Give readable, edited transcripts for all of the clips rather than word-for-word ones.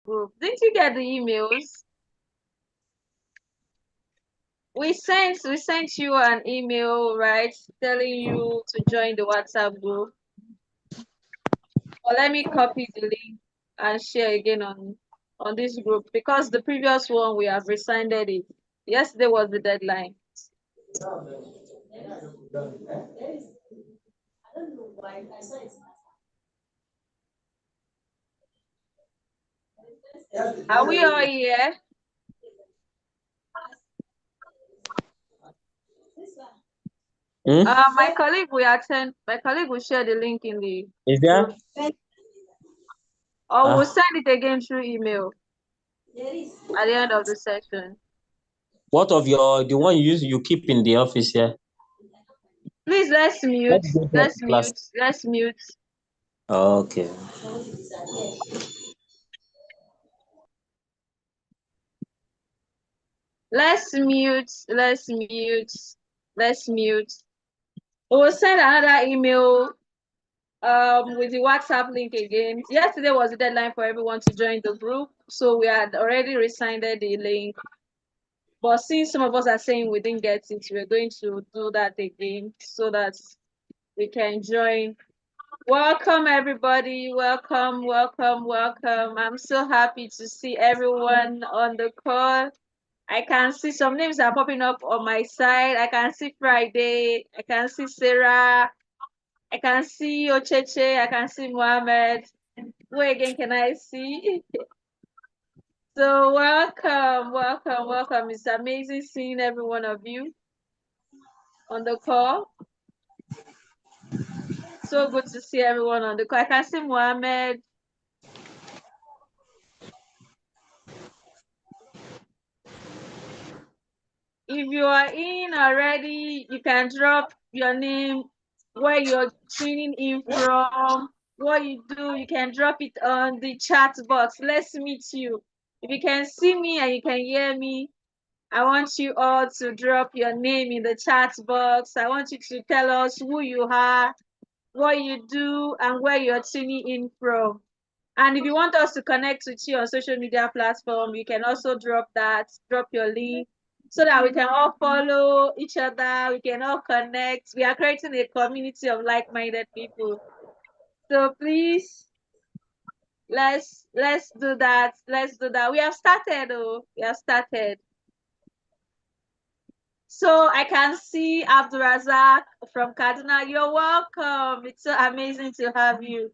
group. Didn't you get the emails? We sent you an email, right, telling you to join the WhatsApp group. Well, let me copy the link and share again on this group because the previous one we have rescinded it. Yesterday was the deadline. Are we all here? My colleague will share the link in the Is there? group. Or we'll send it again through email at the end of the session. What of the one you keep in the office here? Please let's mute. Let's mute. Okay. Let's mute. We will send another email with the WhatsApp link again. Yesterday was the deadline for everyone to join the group, so we had already resigned the link. But since some of us are saying we didn't get it, we're going to do that again so that we can join. Welcome everybody. Welcome. I'm so happy to see everyone on the call. I can see some names are popping up on my side. I can see Friday. I can see Sarah. I can see Ocheche. I can see Mohammed. Who again can I see? So welcome. It's amazing seeing every one of you on the call. So good to see everyone on the call. I can see Mohammed. If you are in already, you can drop your name, where you're tuning in from, what you do. You can drop it on the chat box. Let's meet you. If you can see me and you can hear me, I want you all to drop your name in the chat box. I want you to tell us who you are, what you do, and where you're tuning in from. And if you want us to connect with you on social media platform, you can also drop your link so that we can all follow each other, we can all connect. We are creating a community of like-minded people. So please, let's do that. We have started. So I can see Abdurazak from Kaduna. You're welcome. It's so amazing to have you.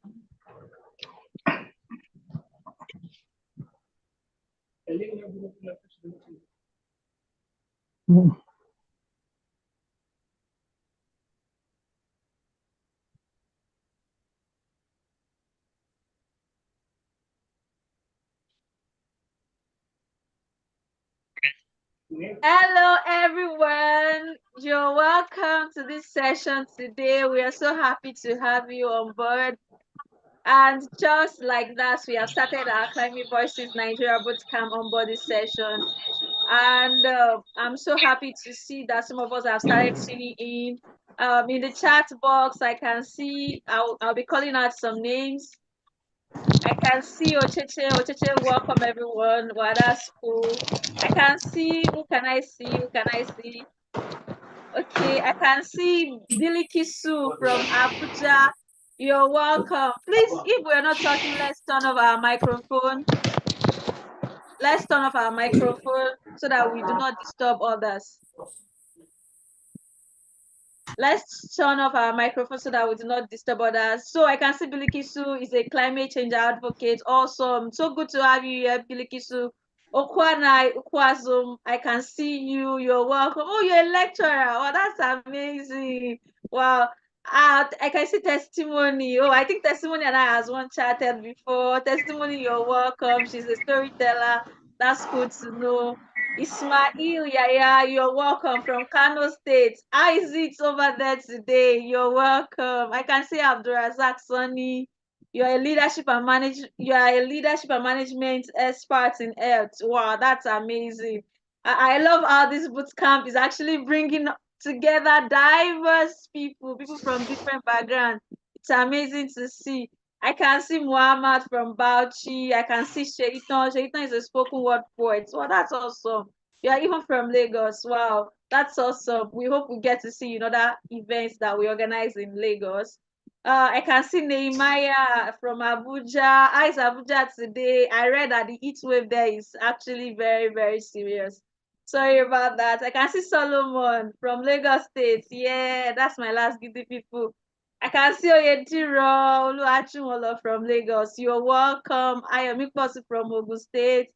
Hello everyone, you're welcome to this session today. We are so happy to have you on board. And just like that, we have started our Climate Voices Nigeria Bootcamp onboarding session. And I'm so happy to see that some of us have started tuning in. In the chat box, I can see, I'll be calling out some names. I can see Ocheche. Ocheche, welcome everyone. Wow, that's cool. I can see, who can I see? Okay, I can see Billy Kisu from Abuja. You're welcome. Please, if we're not talking, let's turn off our microphone. Let's turn off our microphone so that we do not disturb others. Let's turn off our microphone so that we do not disturb others. So I can see Bilikisu is a climate change advocate. Awesome. So good to have you here, Bilikisu. Okwana Ukwazum, I can see you. You're welcome. Oh, you're a lecturer. Oh, that's amazing. Wow. I can see Testimony. Oh, I think Testimony and I has one chatted before. Testimony, you're welcome. She's a storyteller. That's good to know. Ismail Yaya, you're welcome from Kano State. How is it over there today? You're welcome. I can see Abdurazak Sani. You are a leadership and management expert in health. Wow, that's amazing. I love how this boot camp is actually bringing together diverse people from different backgrounds. It's amazing to see. I can see Muhammad from Bauchi. I can see Shaitan. Shaitan is a spoken word poet. Well, that's awesome. Yeah, even from Lagos. Wow, that's awesome. We hope we get to see other events that we organize in Lagos. I can see Nehemiah from Abuja. How is Abuja today? I read that the heat wave there is actually very, very serious. Sorry about that. I can see Solomon from Lagos State. Yeah, that's my last Gidi people. I can see Oyetiro Oluwachimolo from Lagos. You're welcome. Ayomi Posi from Ogun State.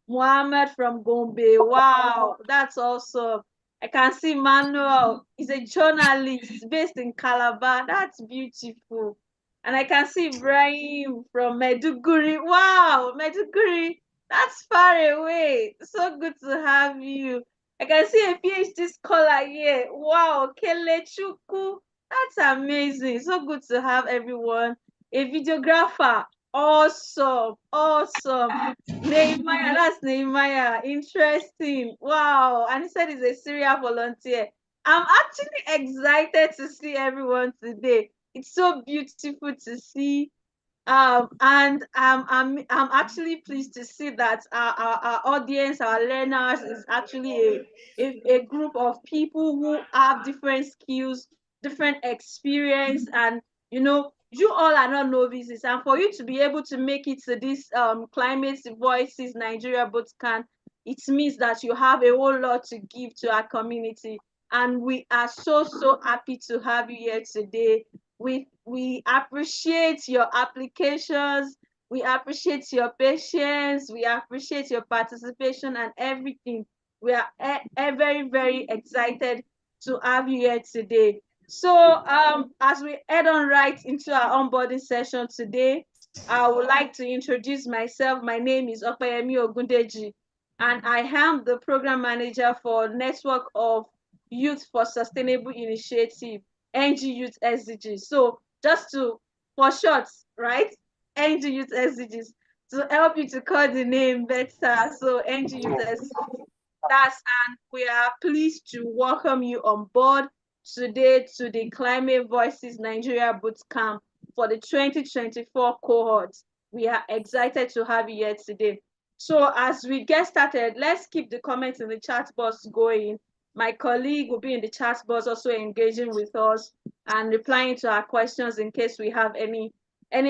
Muhammad from Gombe. Wow, that's awesome. I can see Manuel. He's a journalist based in Calabar. That's beautiful. And I can see Ibrahim from Meduguri. Wow, Meduguri. That's far away. So good to have you. I can see a PhD scholar here. Wow, Kelechuku. That's amazing. So good to have everyone. A videographer. Awesome. Awesome. Nehemiah, that's Nehemiah. Interesting. Wow. And he said he's a serial volunteer. I'm actually excited to see everyone today. It's so beautiful to see and I'm actually pleased to see that our audience, our learners, is actually a group of people who have different skills, different experience, and you all are not novices. And for you to be able to make it to this Climate Voices Nigeria Bootcamp, it means that you have a whole lot to give to our community. And we are so happy to have you here today. We appreciate your applications, we appreciate your patience, we appreciate your participation and everything. We are very excited to have you here today. So as we head on right into our onboarding session today, I would like to introduce myself. My name is Opeyemi Ogundeji, and I am the program manager for Network of Youth for Sustainable Initiative, NG Youth SDGs. So just for short, right? NG Youth SDGs, to help you to call the name better. So NG Youth SDGs. And we are pleased to welcome you on board today to the Climate Voices Nigeria Bootcamp for the 2024 cohort. We are excited to have you here today. So as we get started, let's keep the comments in the chat box going. My colleague will be in the chat box also engaging with us and replying to our questions in case we have any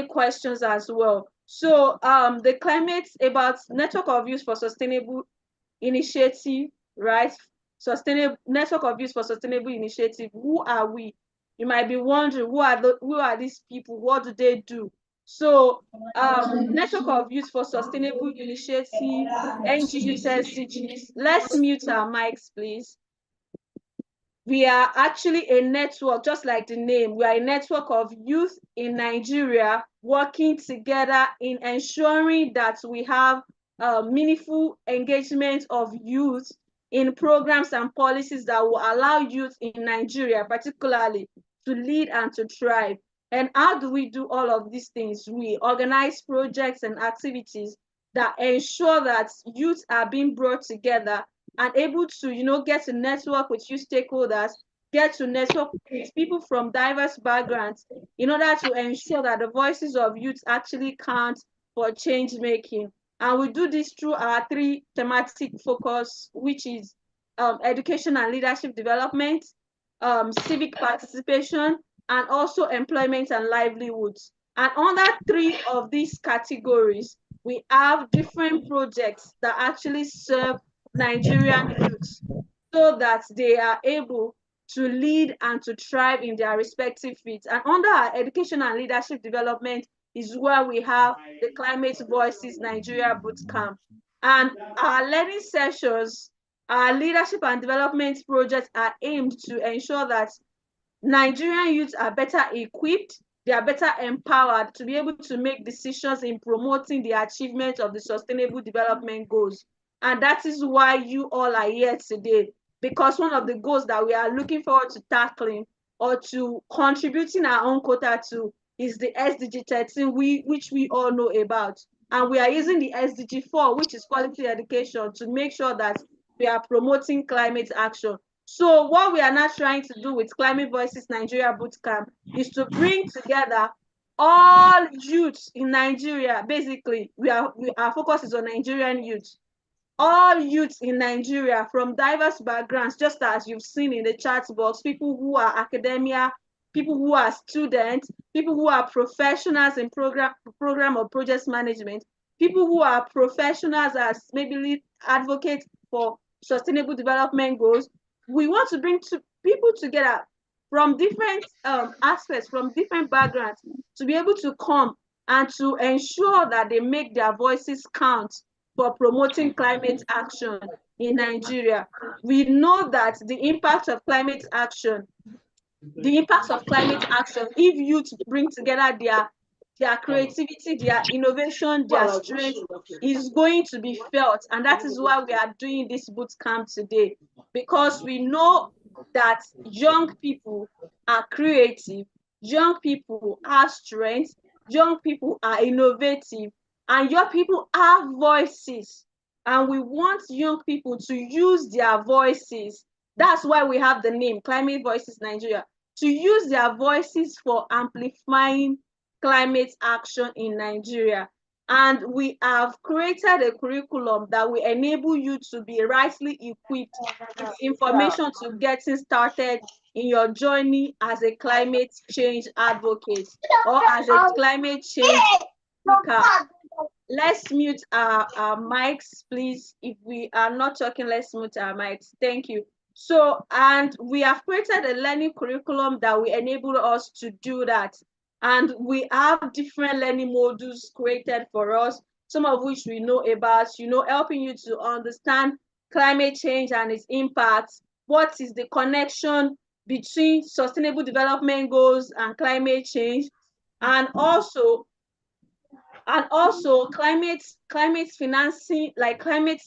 questions as well. So the climate about Network of Youth for Sustainable Initiative, right? Sustainable Network of Youth for Sustainable Initiative. Who are we? You might be wondering who are these people? What do they do? So Network of Youth for Sustainable Initiative, NGUSSDGs. Let's mute our mics, please. We are actually a network, just like the name. We are a network of youth in Nigeria working together in ensuring that we have meaningful engagement of youth in programs and policies that will allow youth in Nigeria, particularly, to lead and to thrive. And how do we do all of these things? We organize projects and activities that ensure that youth are being brought together and able to, get to network with you stakeholders, get to network with people from diverse backgrounds in order to ensure that the voices of youth actually count for change making. And we do this through our 3 thematic focus, which is education and leadership development, civic participation, and also employment and livelihoods. And under 3 of these categories, we have different projects that actually serve Nigerian youths so that they are able to lead and to thrive in their respective fields. And under our education and leadership development is where we have the Climate Voices Nigeria Bootcamp. And our learning sessions, our leadership and development projects are aimed to ensure that Nigerian youths are better equipped, they are better empowered to be able to make decisions in promoting the achievement of the Sustainable Development Goals. And that is why you all are here today, because one of the goals that we are looking forward to tackling or to contributing our own quota to is the SDG 13, which we all know about. And we are using the SDG 4, which is quality education, to make sure that we are promoting climate action. So what we are now trying to do with Climate Voices Nigeria Bootcamp is to bring together all youths in Nigeria, basically, our focus is on Nigerian youth. All youths in Nigeria from diverse backgrounds, just as you've seen in the chat box, people who are academia, people who are students, people who are professionals in program or project management, people who are professionals as maybe lead advocates for sustainable development goals. We want to bring people together from different aspects, from different backgrounds, to be able to come and to ensure that they make their voices count for promoting climate action in Nigeria. We know that the impact of climate action, if youth bring together their creativity, their innovation, their strength, is going to be felt. And that is why we are doing this boot camp today, because we know that young people are creative, young people have strength, young people are innovative, and young people have voices. And we want young people to use their voices. That's why we have the name Climate Voices Nigeria, to use their voices for amplifying climate action in Nigeria. And we have created a curriculum that will enable you to be rightly equipped with information to getting started in your journey as a climate change advocate or as a climate change speaker. Let's mute our mics, please. If we are not talking, let's mute our mics. Thank you. So, and we have created a learning curriculum that will enable us to do that. And we have different learning modules created for us, some of which we know about, helping you to understand climate change and its impacts. What is the connection between sustainable development goals and climate change? And also climate financing, like climate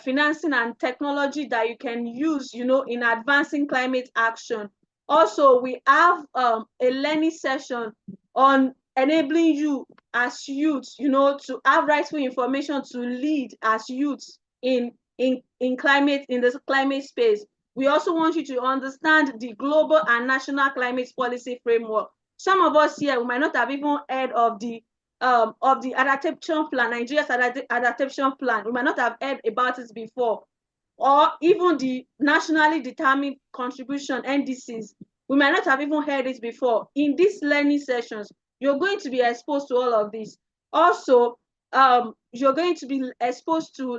financing and technology that you can use, in advancing climate action. Also, we have a learning session on enabling you as youth, to have rightful information to lead as youths in the climate space. We also want you to understand the global and national climate policy framework. Some of us here, we might not have even heard of the adaptation plan, Nigeria's adaptation plan. We might not have heard about it before, or even the nationally determined contribution NDCs. We might not have even heard it before. In these learning sessions, you're going to be exposed to all of this. Also, you're going to be exposed to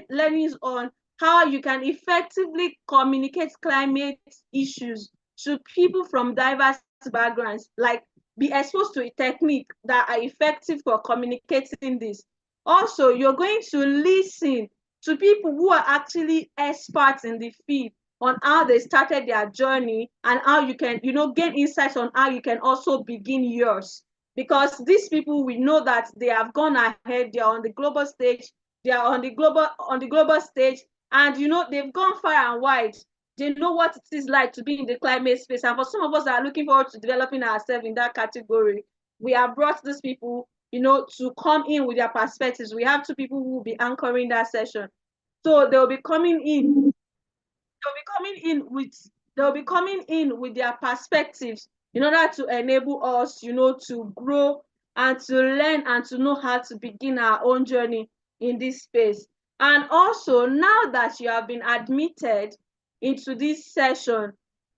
learnings on how you can effectively communicate climate issues to people from diverse backgrounds, like be exposed to a technique that are effective for communicating this. Also, you're going to listen to people who are actually experts in the field on how they started their journey and how you can, gain insights on how you can also begin yours. Because these people, we know that they have gone ahead, they are on the global stage, stage, and they've gone far and wide. They know what it is like to be in the climate space. And for some of us that are looking forward to developing ourselves in that category, we have brought these people, to come in with their perspectives. We have two people who will be anchoring that session. So they'll be coming in. They'll be coming in with their perspectives in order to enable us, to grow and to learn and to know how to begin our own journey in this space. And also, now that you have been admitted into this session,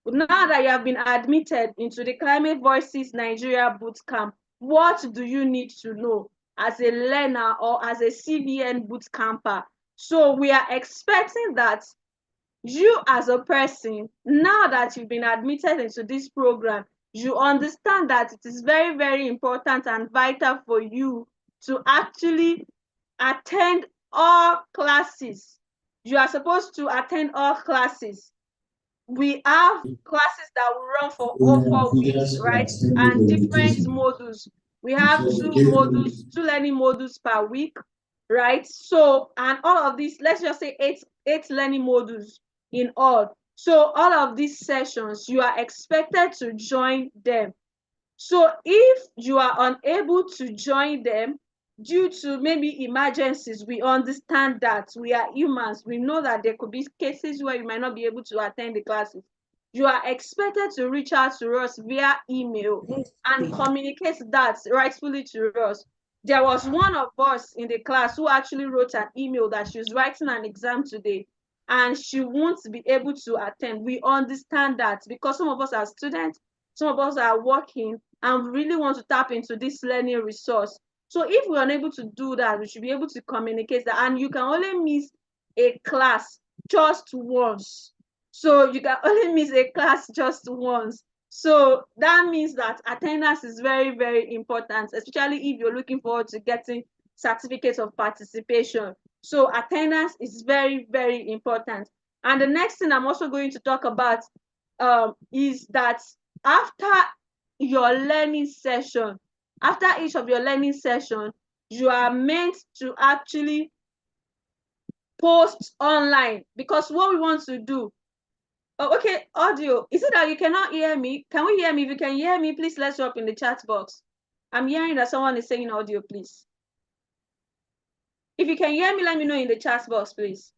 now that you have been admitted into the Climate Voices Nigeria Bootcamp, what do you need to know as a learner or as a CVN bootcamper? So we are expecting that you as a person, now that you've been admitted into this program, you understand that it is very, very important and vital for you to actually attend all classes. You are supposed to attend all classes. We have classes that will run for all 4 weeks, right? And different modules. We have two learning modules per week, right? So, and all of these, let's just say eight learning modules in all. So all of these sessions, you are expected to join them. So if you are unable to join them due to maybe emergencies, we understand that we are humans. We know that there could be cases where you might not be able to attend the classes. you are expected to reach out to us via email and communicate that rightfully to us. There was one of us in the class who actually wrote an email that she's writing an exam today and she won't be able to attend. We understand that because some of us are students, some of us are working, and we really want to tap into this learning resource. So if we're unable to do that, we should be able to communicate that. And you can only miss a class just once. So you can only miss a class just once. So that means that attendance is very, very important, especially if you're looking forward to getting certificates of participation. So attendance is very, very important. And the next thing I'm also going to talk about is that after your learning session, after each of your learning session, you are meant to actually post online, because what we want to do. Oh, okay, audio. Is it that you cannot hear me? Can we hear me? If you can hear me, please let's drop in the chat box. I'm hearing that someone is saying audio, please. If you can hear me, let me know in the chat box, please.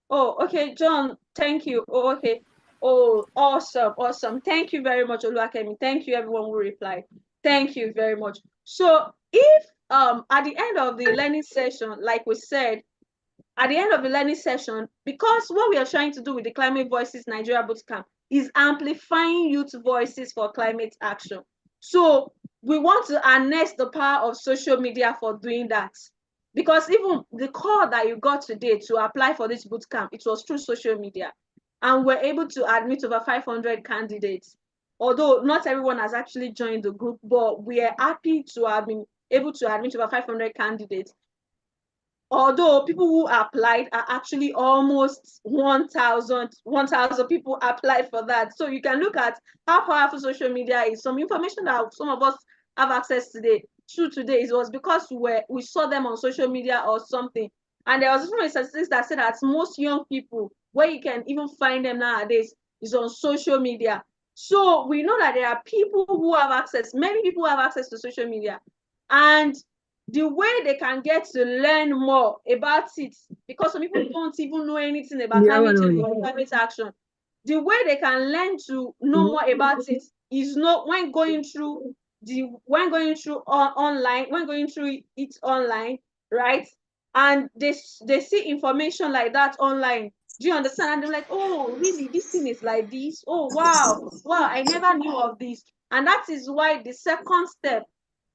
Oh, okay, John, thank you. Oh, okay. Oh, awesome, awesome. Thank you very much, Oluwakemi. Thank you, everyone who replied. Thank you very much. So if at the end of the learning session, like we said, at the end of the learning session, because what we are trying to do with the Climate Voices Nigeria Bootcamp is amplifying youth voices for climate action. So we want to harness the power of social media for doing that. Because even the call that you got today to apply for this bootcamp, it was through social media. And we're able to admit over 500 candidates. Although not everyone has actually joined the group, but we are happy to have been able to admit over 500 candidates. Although people who applied are actually almost 1,000 people applied for that. So you can look at how powerful social media is. Some information that some of us have access today it was because we saw them on social media or something. And there was even a statistics that said that most young people, where you can even find them nowadays, is on social media. So we know that there are people who have access, many people have access to social media. And the way they can get to learn more about it, because some people don't even know anything about climate change or climate action. The way they can learn to know more about it is not when going through it online, right? And they see information like that online. Do you understand? And they're like, oh, really, this thing is like this. Oh, wow, I never knew of this. And that is why the second step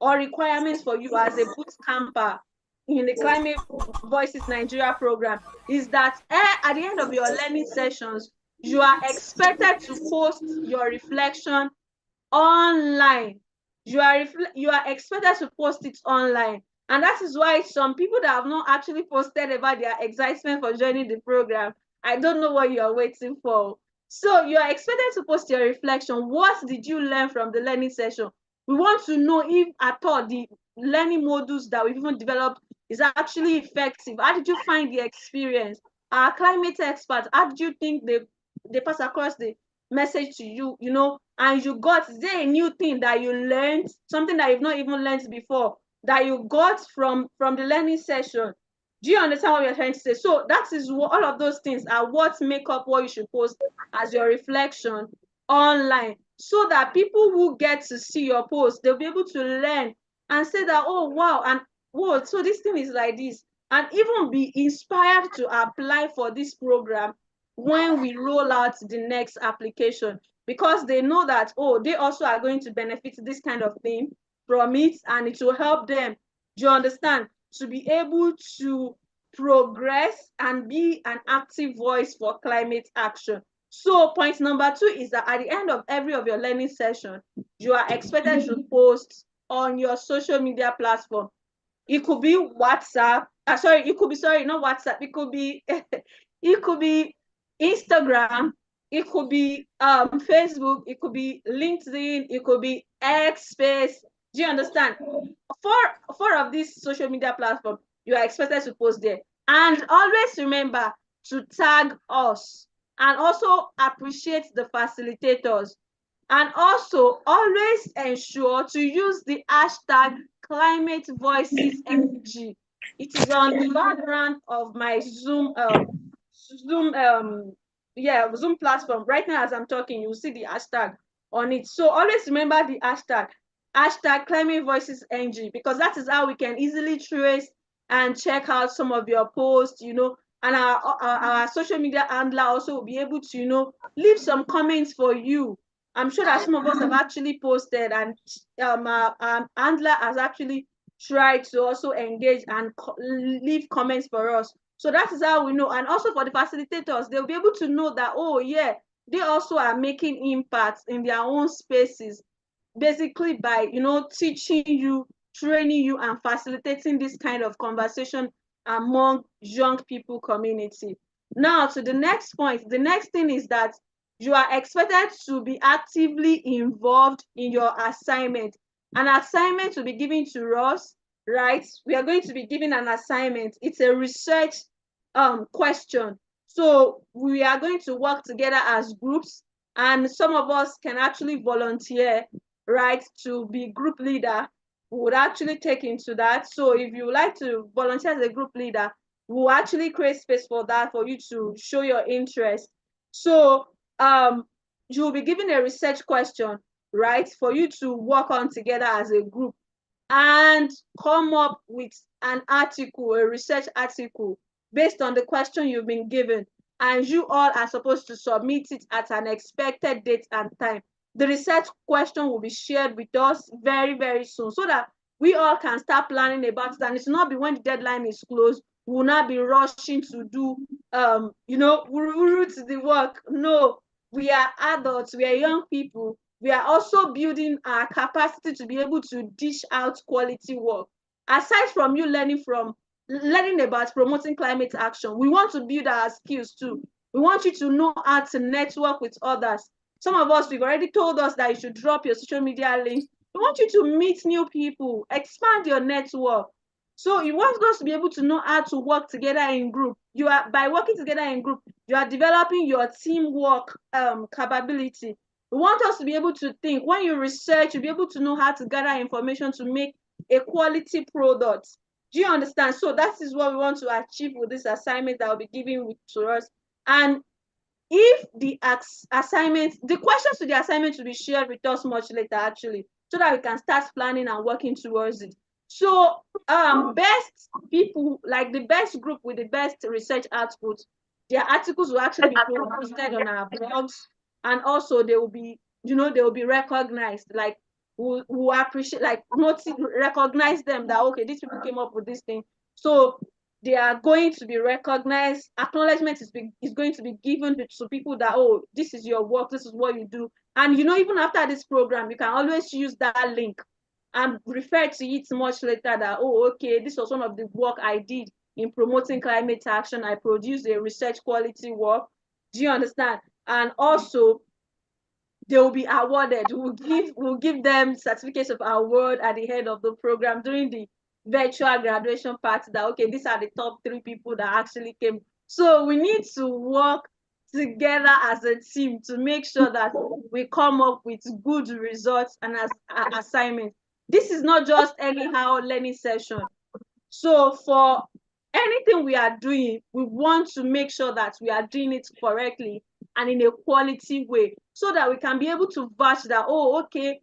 or requirements for you as a boot camper in the Climate Voices Nigeria program is that at the end of your learning sessions, you are expected to post your reflection online. You are expected to post it online. And that is why some people that have not actually posted about their excitement for joining the program, I don't know what you are waiting for. So you are expected to post your reflection. What did you learn from the learning session? We want to know if at all the learning modules that we've even developed is actually effective. How did you find the experience? Our climate experts, how did you think they pass across the message to you, and you got, is there a new thing that you learned, something that you've not even learned before, that you got from the learning session? Do you understand what we're trying to say? So that is what, all of those things are what make up what you should post as your reflection online, so that people who get to see your post, they'll be able to learn and say that, oh wow, and whoa, so this thing is like this, and even be inspired to apply for this program when we roll out the next application, because they know that, oh, they also are going to benefit this kind of thing from it, and it will help them, do you understand, to be able to progress and be an active voice for climate action. So point number 2 is that at the end of every of your learning session, you are expected to post on your social media platform. It could be WhatsApp. Not WhatsApp. It could be it could be Instagram. It could be Facebook. It could be LinkedIn. It could be X Space. Do you understand? Four of these social media platforms, you are expected to post there. And always remember to tag us, and also appreciate the facilitators. And also always ensure to use the hashtag Climate Voices NG. It is on the background of my Zoom Zoom platform. Right now, as I'm talking, you'll see the hashtag on it. So always remember the hashtag Climate Voices NG, because that is how we can easily trace and check out some of your posts, and our social media handler also will be able to, leave some comments for you. I'm sure that some of us have actually posted, and our handler has actually tried to also engage and leave comments for us. So that is how we know. And also for the facilitators, they'll be able to know that, oh yeah, they also are making impacts in their own spaces, basically by, teaching you, training you, and facilitating this kind of conversation among young people community. Now to the next point. The next thing is that you are expected to be actively involved in your assignment. An assignment will be given to us, right? We are going to be given an assignment. It's a research question. So we are going to work together as groups, and some of us can actually volunteer, right, to be group leader. We would actually take into that. So if you would like to volunteer as a group leader, we'll actually create space for that, for you to show your interest. So you'll be given a research question, right, for you to work on together as a group and come up with an article, a research article, based on the question you've been given. And you all are supposed to submit it at an expected date and time. The research question will be shared with us very, very soon, so that we all can start planning about it. And it's not be when the deadline is closed, we will not be rushing to do, to the work. No, we are adults, we are young people. We are also building our capacity to be able to dish out quality work. Aside from you learning about promoting climate action, we want to build our skills too. We want you to know how to network with others. Some of us, we've already told us that you should drop your social media links. We want you to meet new people, expand your network. So you want us to be able to know how to work together in group. By working together in group, you are developing your teamwork capability. We want us to be able to think. When you research, you'll be able to know how to gather information to make a quality product. Do you understand? So that is what we want to achieve with this assignment that will be given to us. And if the assignment, the questions to the assignment will be shared with us much later, actually, so that we can start planning and working towards it. So best people, like the best group with the best research output, their articles will actually be posted on our blogs, and also they will be, they will be recognized. Like who appreciate, like notice, recognize them, that okay, these people came up with this thing. So they are going to be recognized. Acknowledgement is going to be given to people that, oh, this is your work, this is what you do. And even after this program, you can always use that link and refer to it much later, that, oh, okay, this was one of the work I did in promoting climate action. I produced a research quality work. Do you understand? And also they will be awarded. We'll give them certificates of award at the end of the program during the virtual graduation party, that okay, these are the top 3 people that actually came. So we need to work together as a team to make sure that we come up with good results and as assignments. This is not just anyhow learning session. So for anything we are doing, we want to make sure that we are doing it correctly and in a quality way, so that we can be able to vouch that, oh, okay,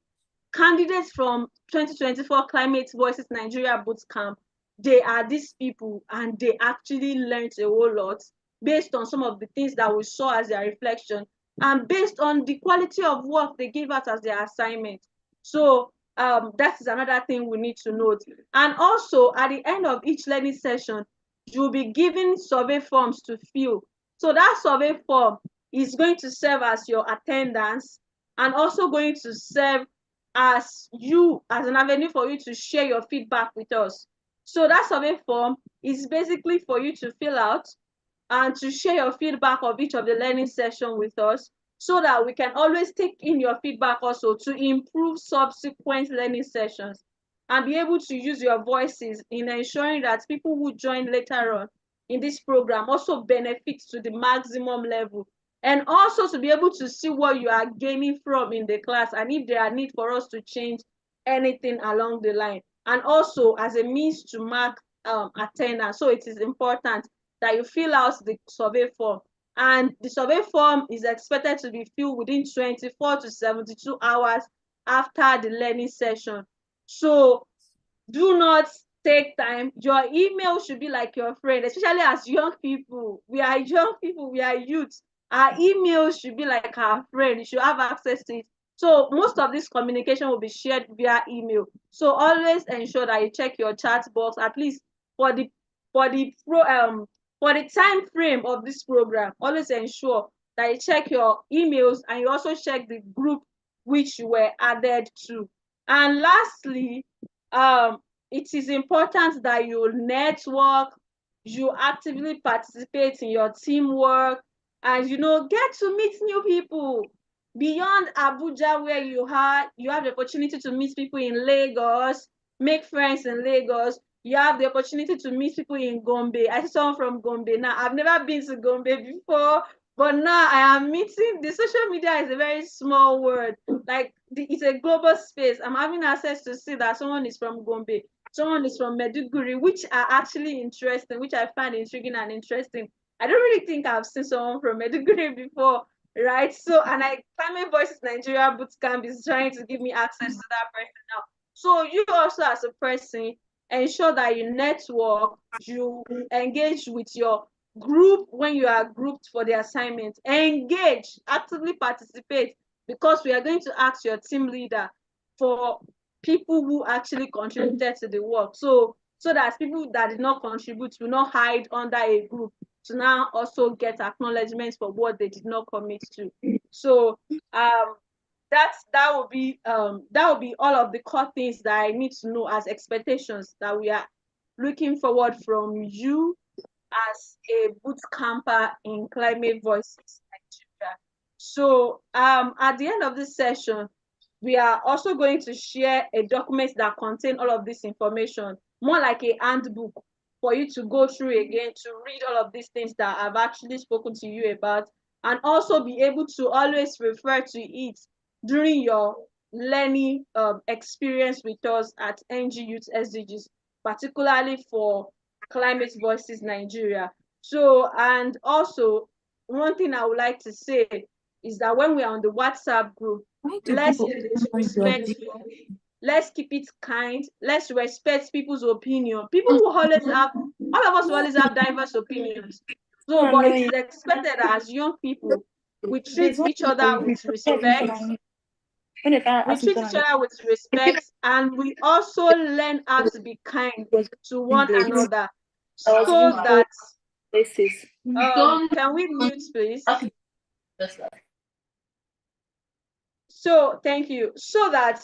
candidates from 2024 Climate Voices Nigeria Bootcamp, they are these people, and they actually learned a whole lot based on some of the things that we saw as their reflection, and based on the quality of work they gave us as their assignment. So that is another thing we need to note. And also at the end of each learning session, you'll be given survey forms to fill. So that survey form is going to serve as your attendance, and also going to serve as an avenue for you to share your feedback with us. So that survey form is basically for you to fill out and to share your feedback of each of the learning session with us, so that we can always take in your feedback also to improve subsequent learning sessions, and be able to use your voices in ensuring that people who join later on in this program also benefit to the maximum level, and also to be able to see what you are gaining from in the class, and if there are need for us to change anything along the line, and also as a means to mark attendance. So it is important that you fill out the survey form And the survey form is expected to be filled within 24 to 72 hours after the learning session. So do not take time. Your email should be like your friend, especially as young people. We are young people, we are youth. Our emails should be like our friend. You should have access to it. So most of this communication will be shared via email. So always ensure that you check your chat box at least for the for the pro for the time frame of this program. Always ensure that you check your emails and you also check the group which you were added to. And lastly, um it is important that you network, you actively participate in your teamwork, and get to meet new people beyond Abuja, where you have the opportunity to meet people in Lagos, make friends in Lagos. You have the opportunity to meet people in Gombe. I see someone from Gombe now. I've never been to Gombe before, but now I am meeting. The social media is a very small world. Like it's a global space. I'm having access to see that someone is from Gombe, someone is from Meduguri, which are actually interesting, which I find intriguing and interesting. I don't really think I've seen someone from Meduguri before, right? So, and Climate Voices Nigeria Bootcamp is trying to give me access to that person now. So, you also as a person, ensure that you network, you engage with your group when you are grouped for the assignment. Engage, actively participate, because we are going to ask your team leader for people who actually contributed to the work. So that people that did not contribute will not hide under a group to now also get acknowledgement for what they did not commit to. So that will be all of the core things that I need to know as expectations that we are looking forward from you as a boot camper in Climate Voices Nigeria. So at the end of this session, we are also going to share a document that contains all of this information, more like a handbook for you to go through again, to read all of these things that I've actually spoken to you about, and also be able to always refer to it during your learning experience with us at NG Youth SDGs, particularly for Climate Voices Nigeria. So, and also, one thing I would like to say is that when we are on the WhatsApp group, let's keep it respectful. Let's keep it kind. Let's respect people's opinion. People will always have, all of us will always have diverse opinions. So, but it is expected that as young people, we treat each other with respect. We treat each other with respect, and we also learn how to be kind to one another, so that can we mute, please? So thank you. So that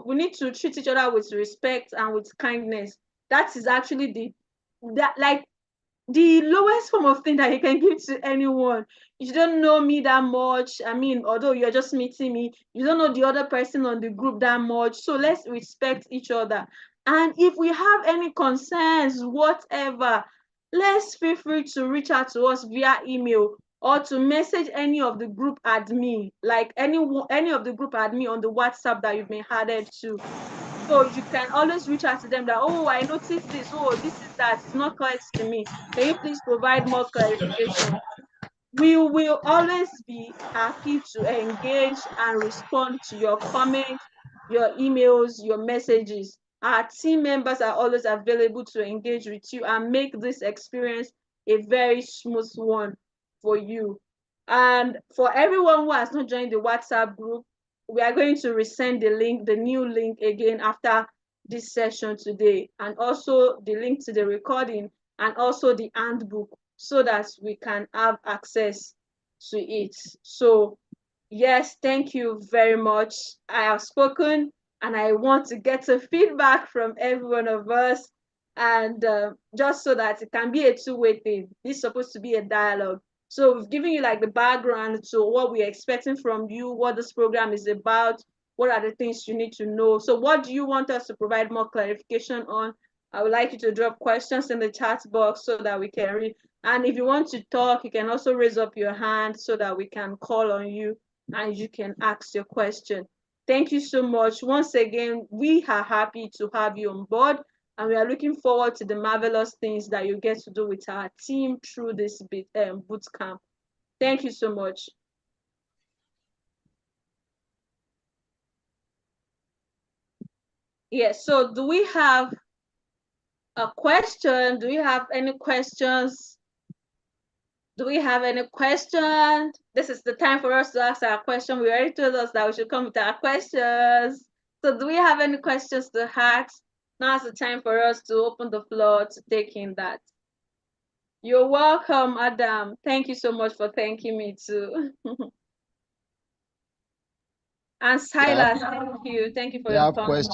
we need to treat each other with respect and with kindness. That is actually the lowest form of thing that you can give to anyone. You don't know me that much. I mean, although you're just meeting me, you don't know the other person on the group that much. So let's respect each other. And if we have any concerns, whatever, let's feel free to reach out to us via email or to message any of the group admin, like any of the group admin on the WhatsApp that you've been added to. So you can always reach out to them that, oh, I noticed this, oh, this is that, it's not clear to me. Can you please provide more clarification? We will always be happy to engage and respond to your comments, your emails, your messages. Our team members are always available to engage with you and make this experience a very smooth one for you. And for everyone who has not joined the WhatsApp group, we are going to resend the new link again after this session today, and also the link to the recording and also the handbook, so that we can have access to it. So yes, thank you very much. I have spoken, and I want to get a feedback from every one of us, and just so that it can be a two-way thing. This is supposed to be a dialogue. So we've given you like the background to what we're expecting from you, what this program is about, what are the things you need to know. So what do you want us to provide more clarification on? I would like you to drop questions in the chat box so that we can read. And if you want to talk, you can also raise up your hand so that we can call on you and you can ask your question. Thank you so much. Once again, we are happy to have you on board, and we are looking forward to the marvelous things that you get to do with our team through this boot camp. Thank you so much. Yes, so do we have a question? Do we have any questions? Do we have any questions? This is the time for us to ask our question. We already told us that we should come with our questions. So do we have any questions to ask? Now's the time for us to open the floor to take in that. You're welcome, Adam. Thank you so much for thanking me too. And Silas, thank you. Thank you for your comment.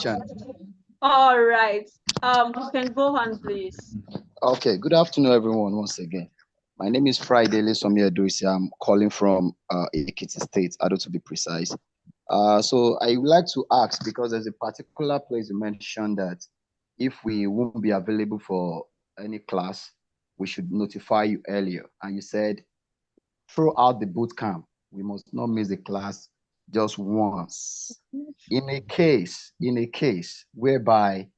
All right. You can go on, please. Okay, good afternoon, everyone, once again. My name is Friday Lesomi Edoisi. I'm calling from Ekiti State, Ado to be precise. So I would like to ask, because there's a particular place you mentioned that if we won't be available for any class, we should notify you earlier. And you said throughout the boot camp, we must not miss the class just once. In a case whereby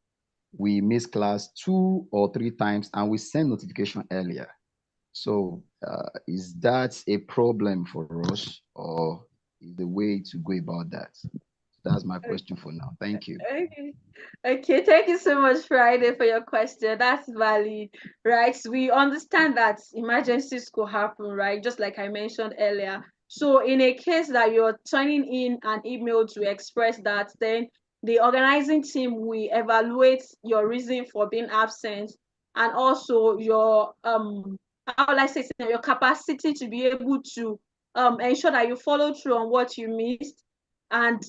we miss class 2 or 3 times and we send notification earlier. So is that a problem for us, or is the way to go about that? That's my question for now. Thank you. Okay, thank you so much, Friday, for your question. That's valid, right? We understand that emergencies could happen, right? Just like I mentioned earlier. So in a case that you're turning in an email to express that, then the organizing team will evaluate your reason for being absent, and also your how will I say, your capacity to be able to ensure that you follow through on what you missed, and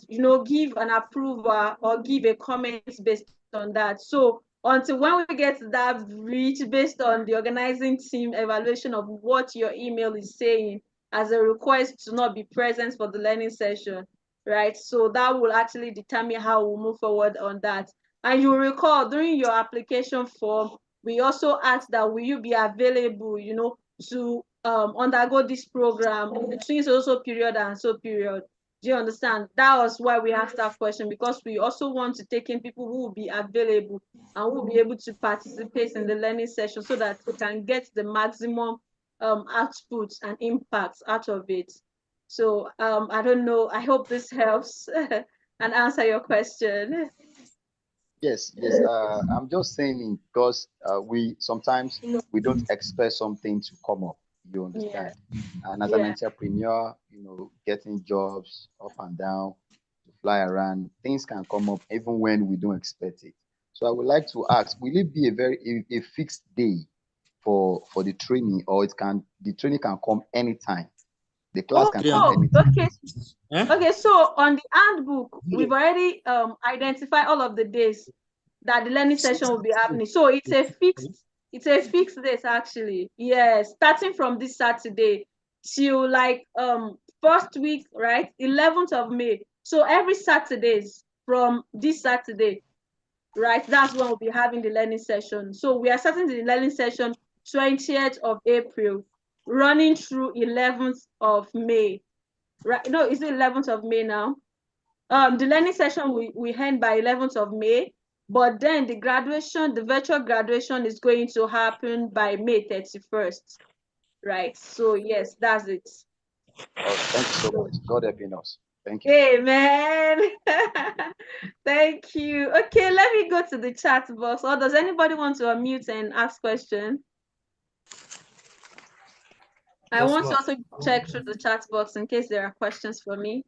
give an approval or give a comment based on that. So until when we get to that reach based on the organizing team evaluation of what your email is saying as a request to not be present for the learning session, right? So that will actually determine how we'll move forward on that. And you recall during your application form, we also asked that will you be available, to undergo this program between so period and so period. Do you understand? That was why we asked that question, because we also want to take in people who will be available and who will be able to participate in the learning session so that we can get the maximum output and impact out of it. So I don't know. I hope this helps and answer your question. Yes. I'm just saying because we sometimes we don't expect something to come up. You understand? Yeah. And as an entrepreneur, getting jobs up and down, to fly around, things can come up even when we don't expect it. So I would like to ask, will it be a fixed day for the training, or the training can come anytime? The class can come anytime. Okay. Okay, so on the handbook, we've already identified all of the days that the learning session will be happening. So it's a fixed days actually. Yes, starting from this Saturday till like first week, right? 11th of May. So every Saturdays from this Saturday, right? That's when we'll be having the learning session. So we are starting the learning session 20th of April, running through 11th of May. Right? No, is it 11th of May now? The learning session we end by 11th of May, but then the virtual graduation is going to happen by May 31st, right? So yes, that's it. Oh, thank you so much. God helping us. Thank you. Amen. Thank you. Okay, let me go to the chat box. Or does anybody want to unmute and ask questions? I want to also check through the chat box in case there are questions for me.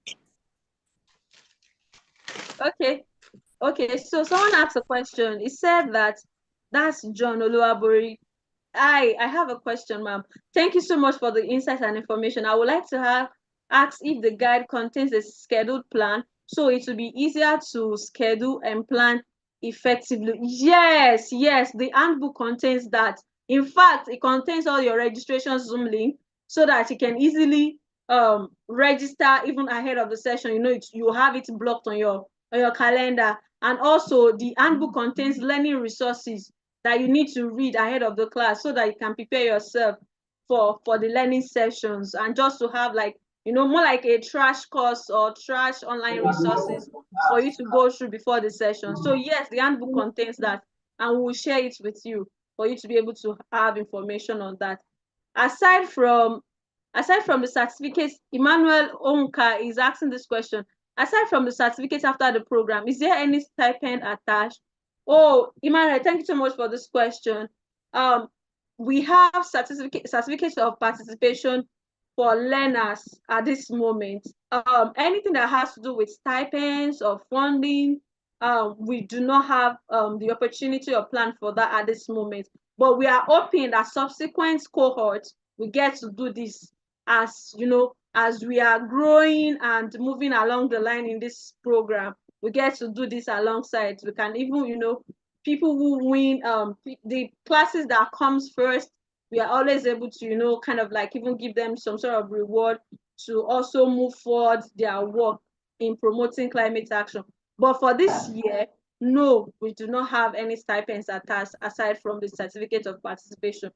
Okay, so someone asked a question. It said that's John Oluwabori. I have a question, ma'am. Thank you so much for the insights and information. I would like to ask if the guide contains a scheduled plan, so it will be easier to schedule and plan effectively. Yes, the handbook contains that. In fact, it contains all your registration Zoom link so that you can easily register even ahead of the session. You have it blocked on your calendar. And also the handbook contains learning resources that you need to read ahead of the class so that you can prepare yourself for the learning sessions, and just to have more like a trash course or trash online resources for you to go through before the session. So yes, the handbook contains that, and we will share it with you for you to be able to have information on that. Aside from aside from the certificates, Emmanuel Onka is asking this question. Aside from the certificates after the program, is there any stipend attached? Oh, Emmanuel, thank you so much for this question. We have certificates of participation for learners at this moment. Anything that has to do with stipends or funding, we do not have the opportunity or plan for that at this moment. But we are hoping that subsequent cohorts we get to do this, as you know, as we are growing and moving along the line in this program. We get to do this alongside. We can even, you know, people who win the classes that comes first, we are always able to, you know, kind of like even give them some sort of reward to also move forward their work in promoting climate action. But for this year, no, we do not have any stipends attached aside from the certificate of participation.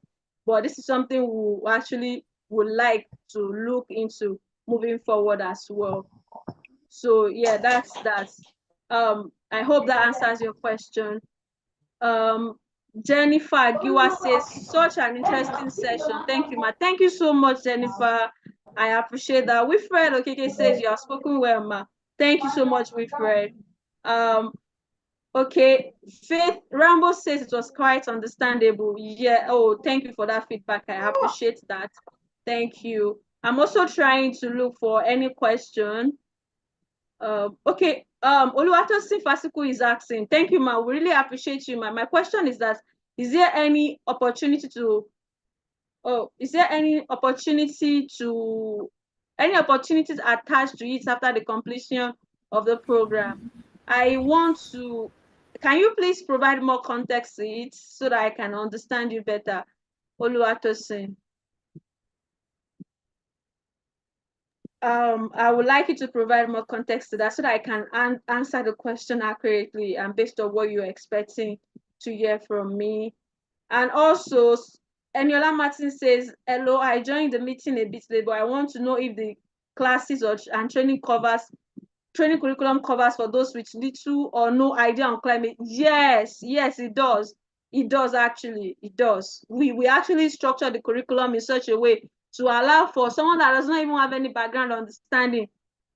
But this is something we actually would like to look into moving forward as well. So yeah, that's that. I hope that answers your question. Jennifer Giwa says, such an interesting session. Thank you, ma. Thank you so much, Jennifer. I appreciate that. Wilfred Okeke says you have spoken well, ma. Thank you so much, Wilfred. Okay, Faith Rambo says it was quite understandable. Yeah, oh, thank you for that feedback. I appreciate that. Thank you. I'm also trying to look for any question. Okay, Oluwatosin Fasiku is asking, thank you, ma. We really appreciate you, ma. My question is that, is there any opportunity to, any opportunities attached to it after the completion of the program? I want to, can you please provide more context to it so that I can understand you better, Oluwatosin? I would like you to provide more context to that so that I can answer the question accurately and based on what you're expecting to hear from me. And also, Eniola Martin says, hello, I joined the meeting a bit late, but I want to know if the classes and training curriculum covers for those with little or no idea on climate. Yes, it does. It does actually. It does. We actually structure the curriculum in such a way to allow for someone that does not even have any background understanding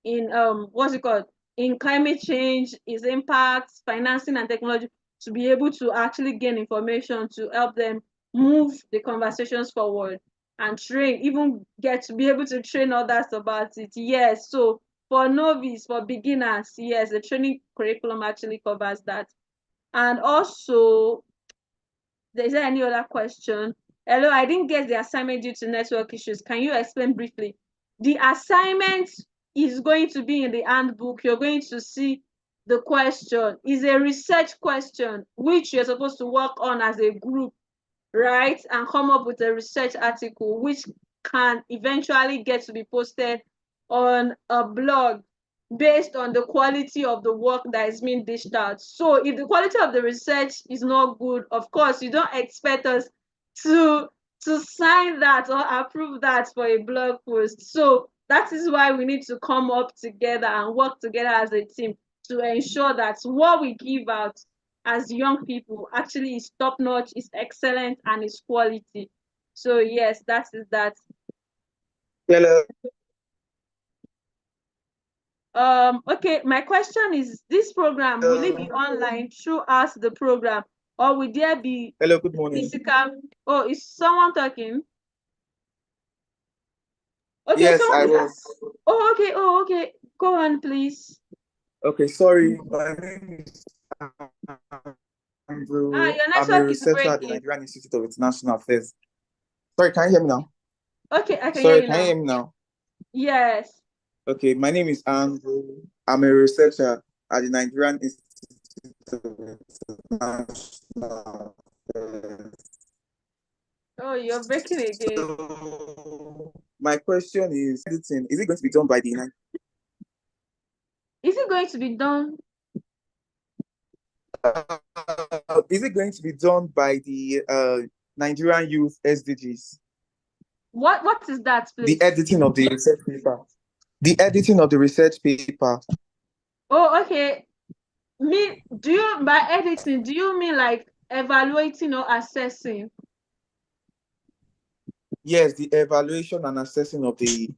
in what's it called, in climate change, its impacts, financing and technology, to be able to actually gain information to help them move the conversations forward and train, even get to be able to train others about it. Yes, so for novice, for beginners, yes, the training curriculum actually covers that. And also, is there any other question? Hello, I didn't get the assignment due to network issues. Can you explain briefly? The assignment is going to be in the handbook. You're going to see the question. Is a research question, which you're supposed to work on as a group, right? And come up with a research article, which can eventually get to be posted on a blog based on the quality of the work that is being dished out. So if the quality of the research is not good, of course, you don't expect us to sign that or approve that for a blog post. So that is why we need to come up together and work together as a team to ensure that what we give out as young people actually is top-notch, is excellent, and is quality. So yes, that is that. Hello. Okay, my question is, this program, will it be online through us, the program, or will there be Hello, good morning. physical? Oh, is someone talking? Okay, Yes, I was. Oh, okay. Go on, please. Okay, sorry. My name is Andrew. Your I'm a network is researcher at the breaking. Nigerian Institute of International Affairs. Sorry, can you hear me now? Okay, I can Sorry, hear you can now. you hear me now? Yes. Okay, my name is Andrew. I'm a researcher at the Nigerian Institute of International Affairs. Oh, you're breaking again. So, my question is it going to be done by the Is it going to be done? Is it going to be done by the Nigerian Youth SDGs? What is that, please? The editing of the research paper. The editing of the research paper. Oh, okay. By editing, do you mean like evaluating or assessing? Yes, the evaluation and assessing of the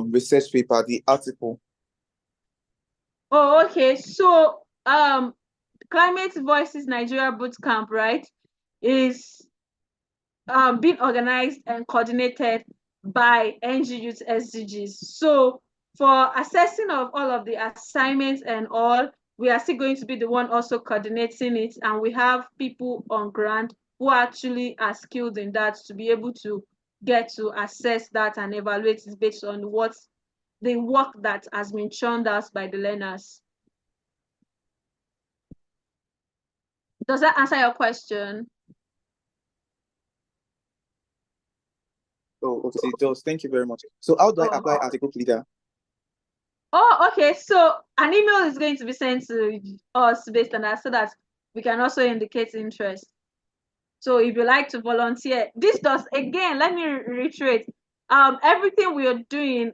research paper, the article. Oh, okay. So Climate Voices Nigeria Bootcamp, right, is being organized and coordinated by NG Youth SDGs. So for assessing of all of the assignments and all, we are still going to be the one also coordinating it, and we have people on ground who actually are skilled in that to be able to get to assess that and evaluate it based on what the work that has been churned out by the learners. Does that answer your question? Oh, okay, it does. Thank you very much. So how do I apply as a group leader? Oh, okay. So an email is going to be sent to us based on that so that we can also indicate interest. So if you like to volunteer, this does, again, let me reiterate, everything we are doing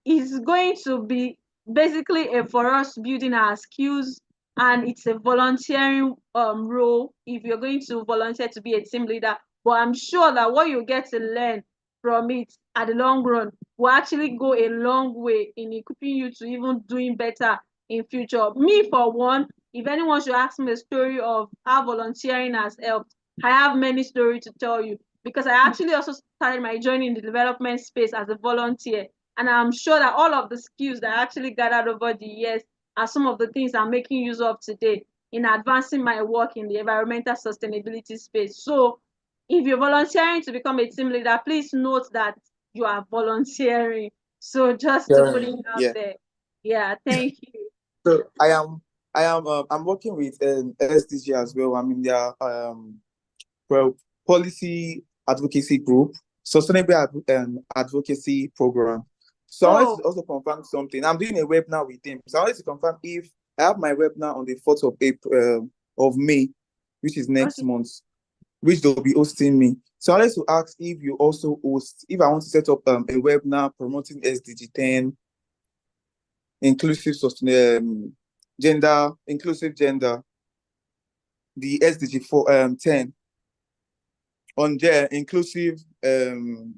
is going to be basically for us building our skills, and it's a volunteering role if you're going to volunteer to be a team leader. But I'm sure that what you get to learn from it at the long run will actually go a long way in equipping you to even doing better in future. Me, for one, if anyone should ask me a story of how volunteering has helped, I have many stories to tell you, because I actually also started my journey in the development space as a volunteer. And I'm sure that all of the skills that I actually gathered over the years are some of the things I'm making use of today in advancing my work in the environmental sustainability space. So if you're volunteering to become a team leader, please note that you are volunteering. So just to put it out there. Yeah, thank you. So I'm working with SDG as well. I'm in their policy advocacy group, sustainable advocacy program. So I wanted to also confirm something. I'm doing a webinar with them. So I wanted to confirm if I have my webinar on the 4th of April of May, which is next month, which they'll be hosting me. So I wanted to ask if you also host, if I want to set up a webinar promoting SDG 10, inclusive inclusive gender, the SDG 10 on there, inclusive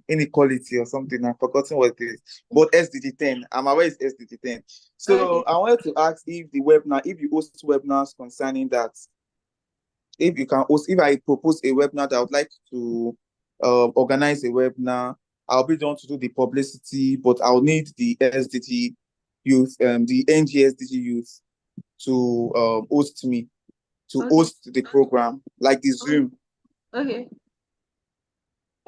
inequality or something. I've forgotten what it is. But SDG 10, I'm aware it's SDG 10. So I wanted to ask if the webinar, if you host webinars concerning that, if you can host, if I propose a webinar that I would like to organize a webinar, I'll be the one to do the publicity, but I'll need the SDG youth, the NGSDG youth to host me, to host the program, like the Zoom. Okay.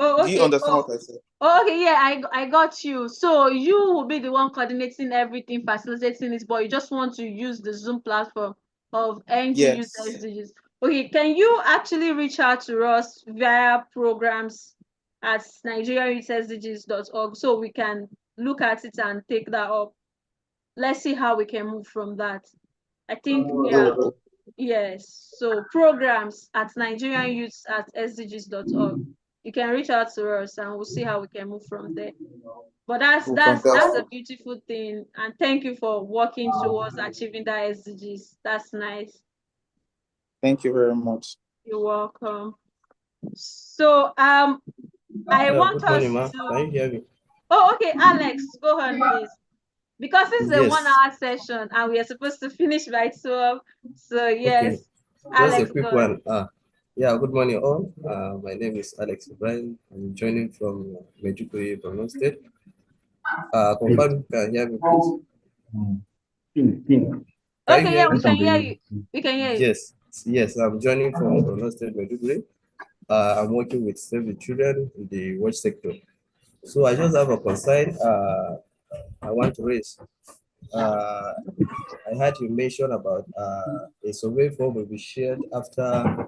Oh, okay. Do you understand what I said? Oh, okay, yeah, I got you. So you will be the one coordinating everything, facilitating it, but you just want to use the Zoom platform of NG Youth SDGs. Okay, can you actually reach out to us via programs at nigeriayouthsdgs.org so we can look at it and take that up? Let's see how we can move from that. I think, yeah, yes. So programs at nigerianyouths@sdgs.org. You can reach out to us and we'll see how we can move from there. But that's a beautiful thing, and thank you for working towards achieving that SDGs. That's nice. Thank you very much. You're welcome. So I want us to. Can you hear me? Oh, okay, Alex, go on, please. Because this is a 1 hour session and we are supposed to finish by 12. So yes, okay. Alex, just a quick one. Yeah, good morning all. My name is Alex Ibrahim. I'm joining from Medjugorje, Borno State. Confirm, can you hear me, please? Okay, yeah, we can hear you. We can hear you. Yes, I'm joining from Borno State, Medjugorje. I'm working with Save the Children in the watch sector. So I just have a concern I want to raise. I heard you mention about a survey form will be shared after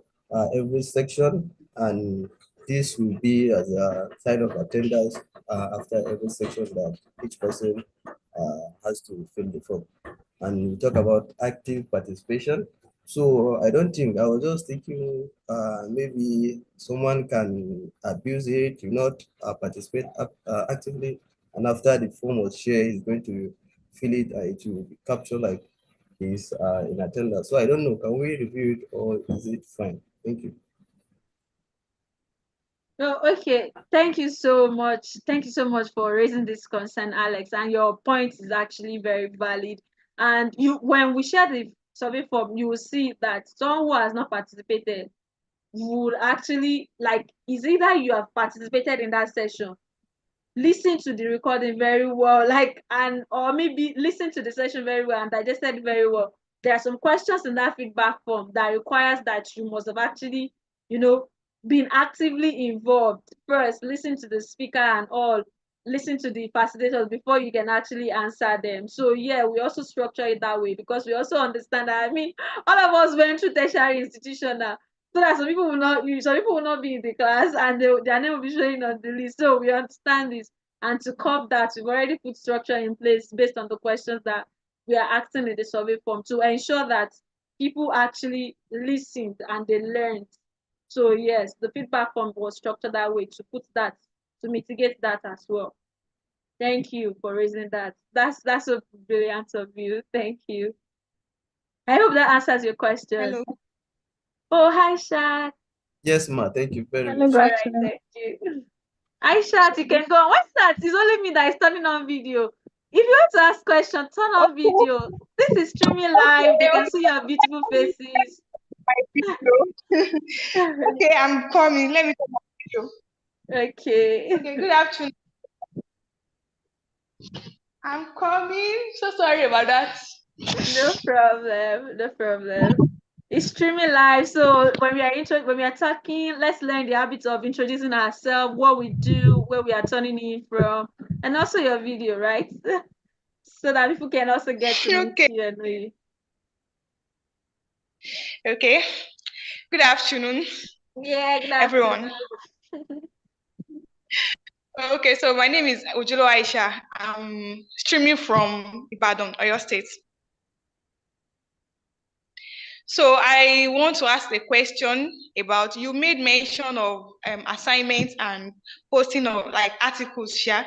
every section, and this will be as a sign of attendance after every section that each person has to fill the form. And we talk about active participation. So I don't think, I was just thinking maybe someone can abuse it, not participate actively, and after the form was shared, he's going to fill it, it will be captured like he's in attendance. So I don't know, can we review it or is it fine? Thank you. Oh, okay. Thank you so much. Thank you so much for raising this concern, Alex. And your point is actually very valid. And when we share the survey form, you will see that someone who has not participated would actually like, is either you have participated in that session, listen to the recording very well, like, and or maybe listen to the session very well and digested it very well. There are some questions in that feedback form that requires that you must have actually, been actively involved. First, listen to the speaker and all, listen to the facilitators before you can actually answer them. So yeah, we also structure it that way because we also understand that, I mean, all of us went through tertiary institution now, so that some people will not be in the class and their name will be showing on the list. So we understand this. And to curb that, we've already put structure in place based on the questions that we are asking in the survey form to ensure that people actually listened and they learned. So yes, the feedback form was structured that way to put that, to mitigate that as well. Thank you for raising that. That's a brilliant of you. Thank you. I hope that answers your question. Hello. Oh, hi, Shad. Yes, ma. Thank you very Hello, much. good All right, afternoon. thank you. Hi, Shat, you can go on. What's that? It's only me that is turning on video. If you want to ask questions, turn on video. This is streaming live. They can see your beautiful faces. Okay, I'm coming. Let me take my video. Okay. Okay, good afternoon. I'm coming. So sorry about that. No problem. No problem. It's streaming live, so when we are talking, let's learn the habit of introducing ourselves, what we do, where we are turning in from, and also your video, right? So that people can also get to meet Okay. you and know you. Okay. Good afternoon, Yeah, good everyone. afternoon. Okay, so my name is Ujulu Aisha. I'm streaming from Ibadan, Oyo State. So I want to ask a question about, you made mention of assignments and posting of like articles, yeah.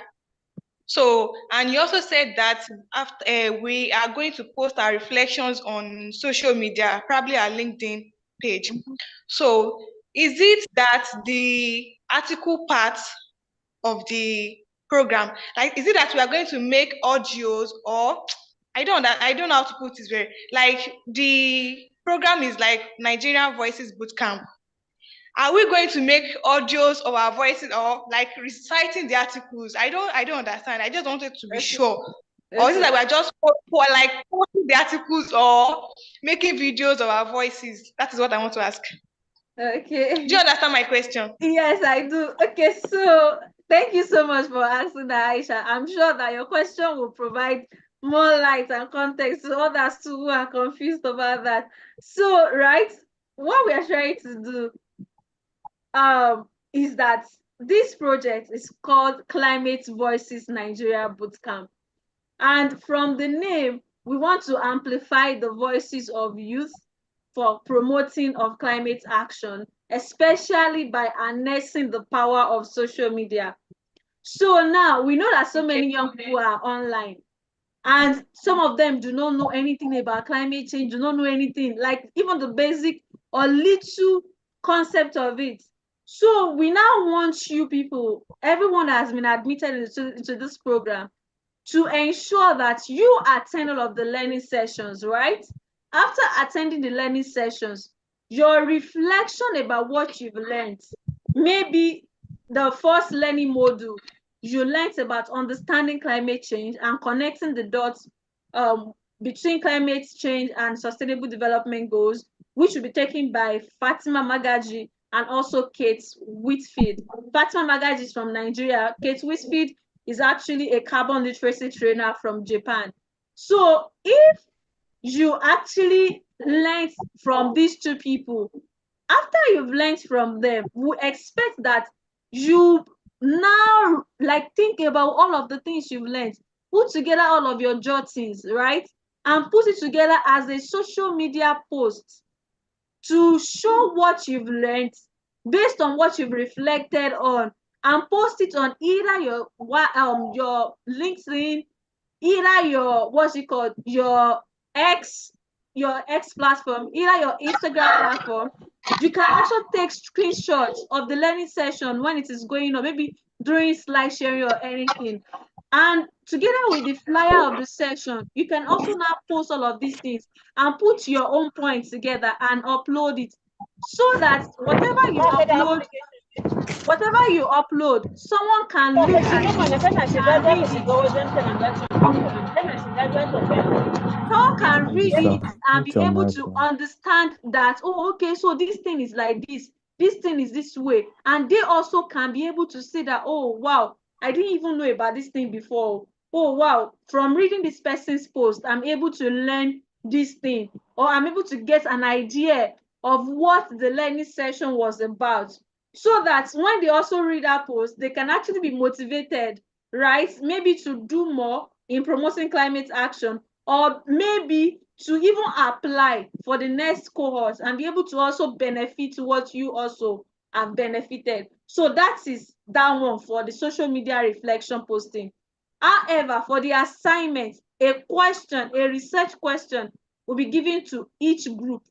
So, and you also said that after we are going to post our reflections on social media, probably our LinkedIn page. So, is it that the article part of the program, like, is it that we are going to make audios, or I don't know how to put this very, like, the program is like Nigerian Voices Bootcamp. Are we going to make audios of our voices or like reciting the articles? I don't understand. I just wanted to be Okay. sure. Or is it Okay. like we're just like posting the articles or making videos of our voices? That is what I want to ask. Okay. Do you understand my question? Yes, I do. Okay, so thank you so much for asking that, Aisha. I'm sure that your question will provide more light and context to others too who are confused about that. So, right, what we are trying to do is that this project is called Climate Voices Nigeria Bootcamp. And from the name, we want to amplify the voices of youth for promoting of climate action, especially by harnessing the power of social media. So now we know that so many young people are online, and some of them do not know anything about climate change, do not know anything, like even the basic or little concept of it. So we now want you people, everyone that has been admitted into this program, to ensure that you attend all of the learning sessions, right? After attending the learning sessions, your reflection about what you've learned, maybe the first learning module, you learned about understanding climate change and connecting the dots um, between climate change and sustainable development goals, which will be taken by Fatima Magaji and also Kate Whitfield. Fatima Magaji is from Nigeria. Kate Whitfield is actually a carbon literacy trainer from Japan. So if you actually learned from these two people, after you've learned from them, we expect that you now like think about all of the things you've learned, put together all of your jottings, right? And put it together as a social media post to show what you've learned based on what you've reflected on, and post it on either your LinkedIn, either your what's it called, your X, your X platform, either your Instagram platform, you can also take screenshots of the learning session when it is going on, maybe during slide sharing or anything. And together with the flyer of the session, you can also now post all of these things and put your own points together and upload it, so that whatever you upload, someone can look at it and read it. Someone can read it and be able to understand that, oh, okay, so this thing is like this thing is this way. And they also can be able to say that, oh, wow, I didn't even know about this thing before. Oh, wow, from reading this person's post, I'm able to learn this thing, or I'm able to get an idea of what the learning session was about. So that when they also read that post, they can actually be motivated, right? Maybe to do more in promoting climate action, or maybe to even apply for the next cohort and be able to also benefit what you also have benefited. So that is that one for the social media reflection posting. However, for the assignment, a research question will be given to each group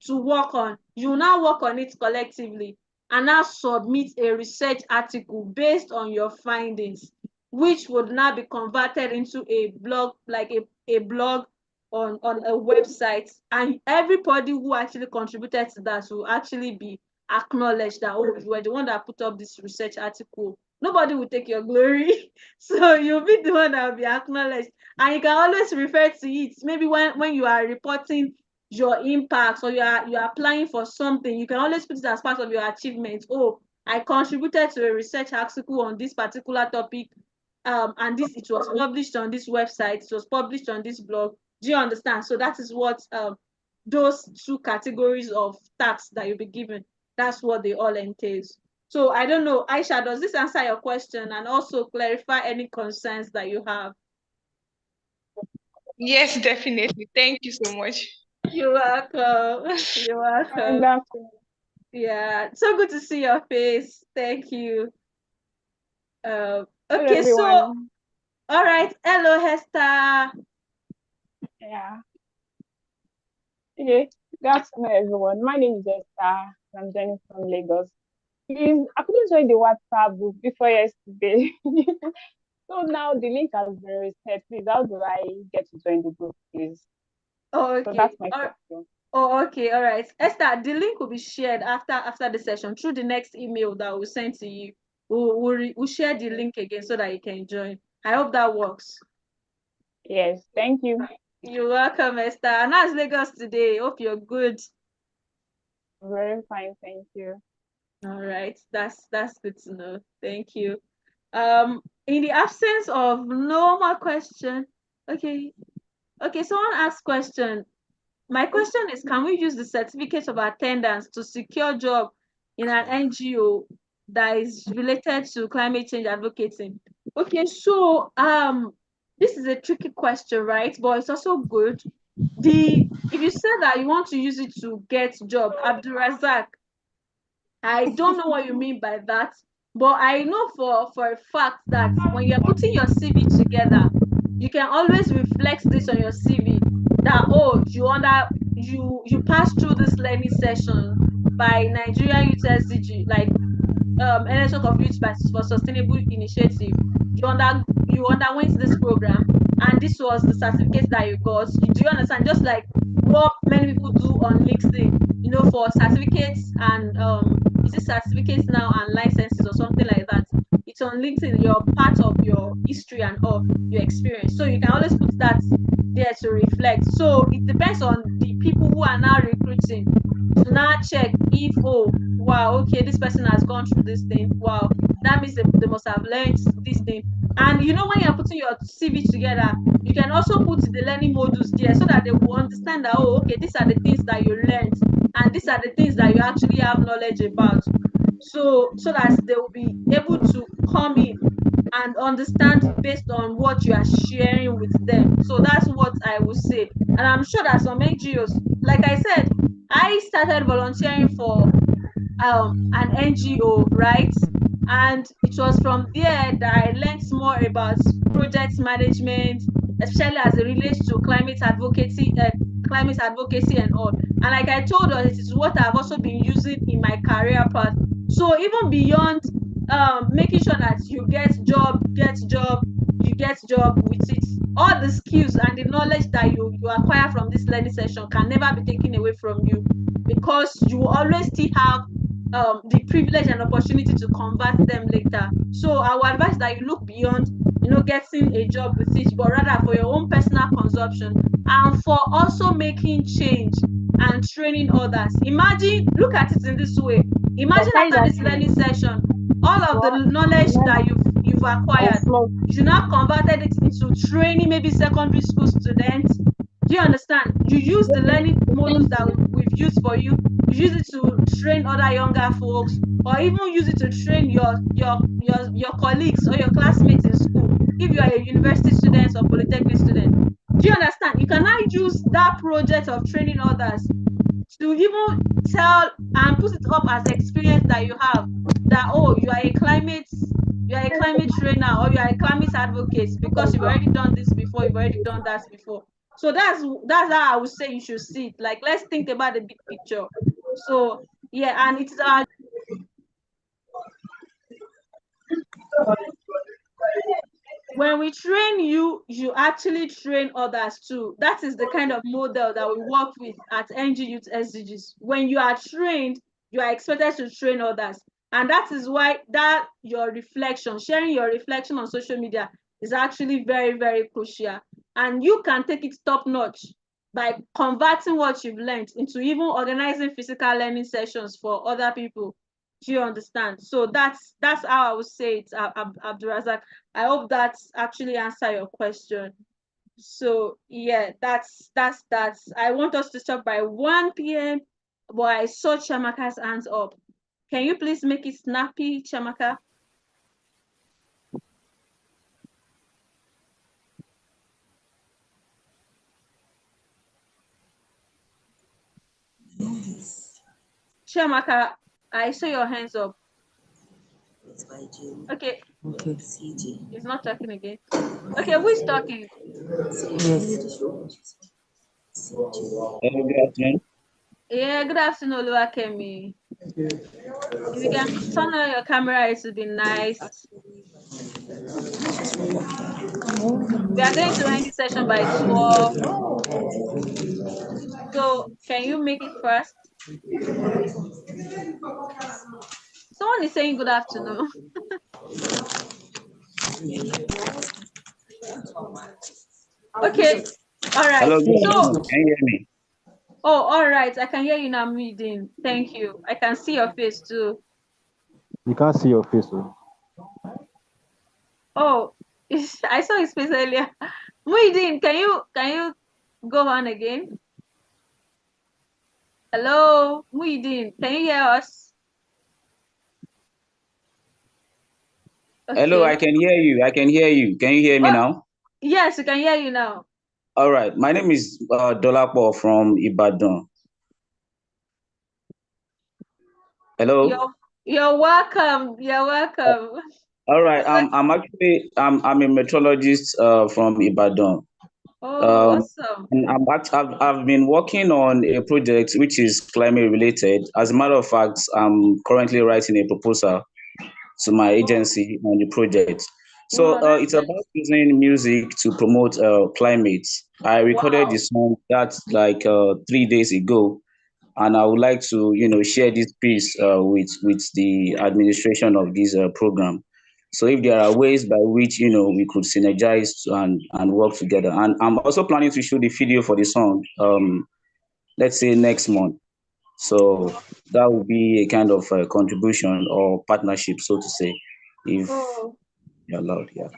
to work on. You will now work on it collectively and now submit a research article based on your findings, which would now be converted into a blog, like a blog on a website. And everybody who actually contributed to that will actually be acknowledged that, oh, you were the one that put up this research article. Nobody will take your glory. So you'll be the one that will be acknowledged. And you can always refer to it. Maybe when you are reporting your impacts, or you are applying for something, you can always put it as part of your achievement. Oh, I contributed to a research article on this particular topic, and it was published on this website, it was published on this blog. Do you understand? So that is what those two categories of tasks that you'll be given, that's what they all entails. So I don't know, Aisha, does this answer your question and also clarify any concerns that you have? Yes, definitely. Thank you so much. You're welcome. You're welcome. Yeah, so good to see your face. Thank you. Okay, so all right. Hello, Hester. Yeah. Okay. Good afternoon, everyone. My name is Esther. I'm joining from Lagos. Please, I couldn't join the WhatsApp group before yesterday. So now the link has been reset. Please, how do I get to join the group, please? Oh, okay. So that's my question. Oh, okay. All right. Esther, the link will be shared after the session through the next email that we'll send to you. We'll share the link again so that you can join. I hope that works. Yes, thank you. You're welcome, Esther. And how's Lagos today? Hope you're good. Very fine, thank you. All right, that's good to know. Thank you. In the absence of no more question, okay, someone asked question. My question is, can we use the certificate of attendance to secure job in an NGO that is related to climate change advocating? Okay, so this is a tricky question, right? But it's also good. If you say that you want to use it to get job, Abdulrazak, I don't know what you mean by that, but I know for a fact that when you're putting your CV together, you can always reflect this on your CV that, oh, you passed through this learning session by Nigerian Youth SDG, like Network of Youth for Sustainable Initiative. You underwent this program, and this was the certificate that you got. Do you understand? Just like what many people do on LinkedIn, for certificates and is it certificates now and licenses or something like that. It's on LinkedIn, your part of your history and of your experience. So you can always put that there to reflect. So it depends on the people who are now recruiting to now check if, oh, wow, okay, this person has gone through this thing. Wow, that means they must have learned this thing. And when you're putting your CV together, you can also put the learning modules there so that they will understand that, oh, okay, these are the things that you learned and these are the things that you actually have knowledge about. So that they will be able to come in and understand based on what you are sharing with them. So that's what I would say. And I'm sure that some NGOs, like I said, I started volunteering for an NGO, right? And it was from there that I learned more about project management, especially as it relates to climate advocacy and all. And like I told us, it is what I've also been using in my career path. So even beyond making sure that you get job with it, all the skills and the knowledge that you acquire from this learning session can never be taken away from you, because you will always still have the privilege and opportunity to convert them later. So I would advise that you look beyond, getting a job with it, but rather for your own personal consumption and for also making change and training others. Look at it in this way. Imagine after this learning session, all of the knowledge that you've acquired, you now converted it into training maybe secondary school students. Do you understand? You use the learning modules that we've used for you. You use it to train other younger folks, or even use it to train your colleagues or your classmates in school. If you are a university student or polytechnic student, do you understand? You can now use that project of training others to even tell and put it up as experience that you have, that you are a climate trainer, or you are a climate advocate, because you've already done this before, you've already done that before. So that's how I would say you should see it. Like, let's think about the big picture. So yeah, and it's our when we train you, you actually train others too. That is the kind of model that we work with at NG Youth SDGs. When you are trained, you are expected to train others. And that is why sharing your reflection on social media is actually very, very crucial. And you can take it top notch by converting what you've learned into even organizing physical learning sessions for other people. Do you understand? So that's how I would say it, Abdurazak. I hope that actually answer your question. So yeah, that's I want us to stop by 1 p.m. but I saw Chamaka's hands up. Can you please make it snappy, Chamaka? Chamaka, I saw your hands up. Okay. He's not talking again. Okay, who is talking? Good afternoon. Yeah, good afternoon, Oluwakemi. If you can turn on your camera, it would be nice. We are going to end the session by 12. So can you make it first? Someone is saying good afternoon. Okay. All right. Hello, good So, afternoon. Can you hear me? oh, all right. I can hear you now, Muideen. Thank you. I can see your face too. You can't see your face. Oh, Oh, I saw his face earlier. Muideen, can you go on again? Hello, Muideen. Can you hear us? Okay. Hello, I can hear you. I can hear you. Can you hear me now? Yes, we can hear you now. All right. My name is Dolapo from Ibadan. Hello. You're welcome. You're welcome. All right. I'm actually I'm a meteorologist from Ibadan. Oh, awesome. And I've been working on a project which is climate related. As a matter of fact, I'm currently writing a proposal to my agency on the project. So Wow, it's about using music to promote climate. I recorded the song that's like 3 days ago, and I would like to share this piece with the administration of this program. So if there are ways by which we could synergize and work together, and I'm also planning to shoot the video for the song. Let's say next month. So that would be a kind of contribution or partnership, so to say, if you're allowed. Yeah.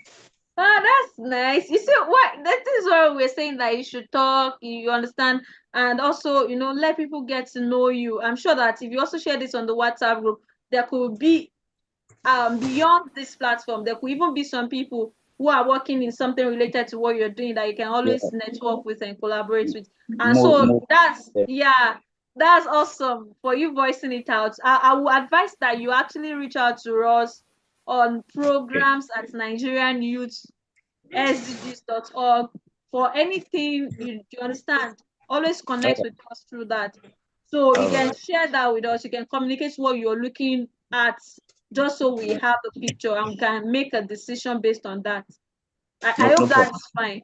Ah, that's nice. You see, what that is why we're saying that you should talk, you understand, and also, let people get to know you. I'm sure that if you also share this on the WhatsApp group, there could be beyond this platform, there could even be some people who are working in something related to what you're doing that you can always network with and collaborate with. And that's awesome for you voicing it out. I would advise that you actually reach out to us on programs at Nigerian Youth SDGs.org. for anything, you understand, always connect with us through that. So you can share that with us. You can communicate what you're looking at, just so we have the picture and we can make a decision based on that. I hope that's fine.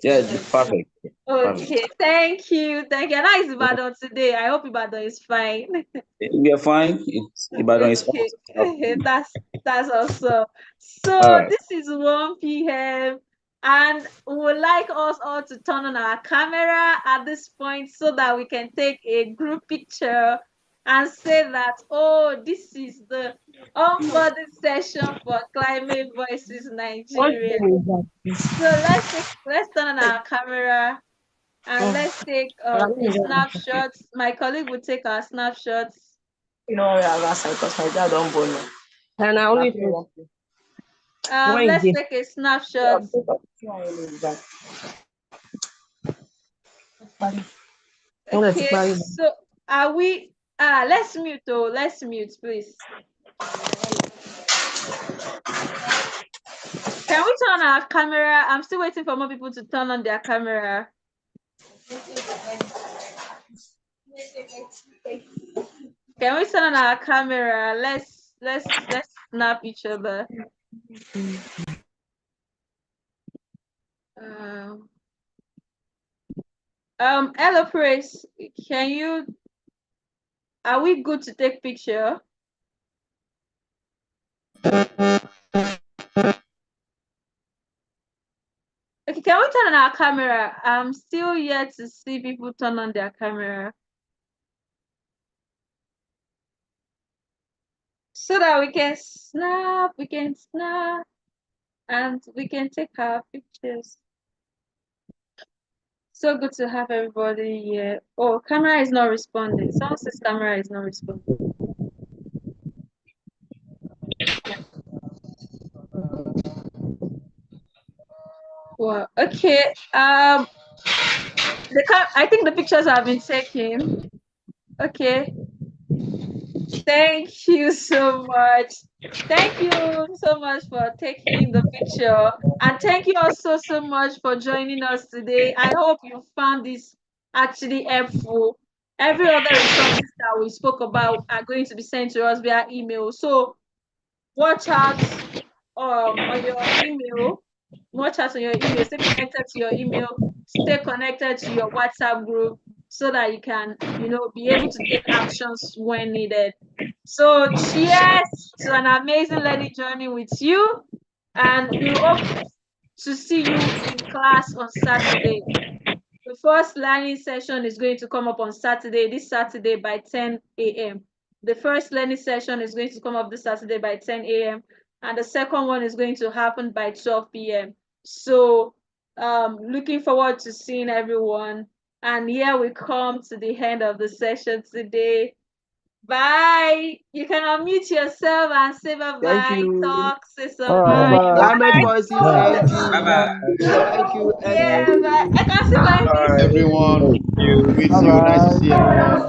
Yeah, perfect. Okay, thank you. And how is Ibadan today? I hope Ibadan is fine. We are fine. Ibadan is Okay, awesome. that's awesome. So All right. this is 1 p.m. and we would like us all to turn on our camera at this point so that we can take a group picture and say that, oh, this is the onboarding session for Climate Voices Nigeria. So let's turn on our camera and let's take a snapshot. My colleague will take our snapshots. You know, because my dad don't born. And I only do. Let's take a snapshot. Okay, so are we let's mute though. Let's mute, please. Can we turn on our camera? I'm still waiting for more people to turn on their camera. Can we turn on our camera? Let's snap each other. Hello, Praise. Are we good to take picture? Okay, can we turn on our camera? I'm still yet to see people turn on their camera. So that we can snap, and we can take our pictures. So good to have everybody here. Oh, camera is not responding. Someone says camera is not responding. Well, okay. I think the pictures have been taken. Okay. Thank you so much. Thank you so much for taking the picture. And thank you also so much for joining us today. I hope you found this actually helpful. Every other resources that we spoke about are going to be sent to us via email. So watch out on your email. Watch out on your email. Stay connected to your email. Stay connected to your WhatsApp group so that you can, be able to take actions when needed. So cheers to an amazing learning journey with you, and we hope to see you in class on Saturday. The first learning session is going to come up on Saturday, this Saturday by 10 a.m. The first learning session is going to come up this Saturday by 10 a.m. and the second one is going to happen by 12 p.m. So looking forward to seeing everyone. And here we come to the end of the session today. Bye. You can unmute yourself and say bye-bye. Thank you. Talk, say something. Climate Voices NG. Bye-bye. Thank you, Yeah, bye. I can see my face. Everyone, with you. Nice to see everyone.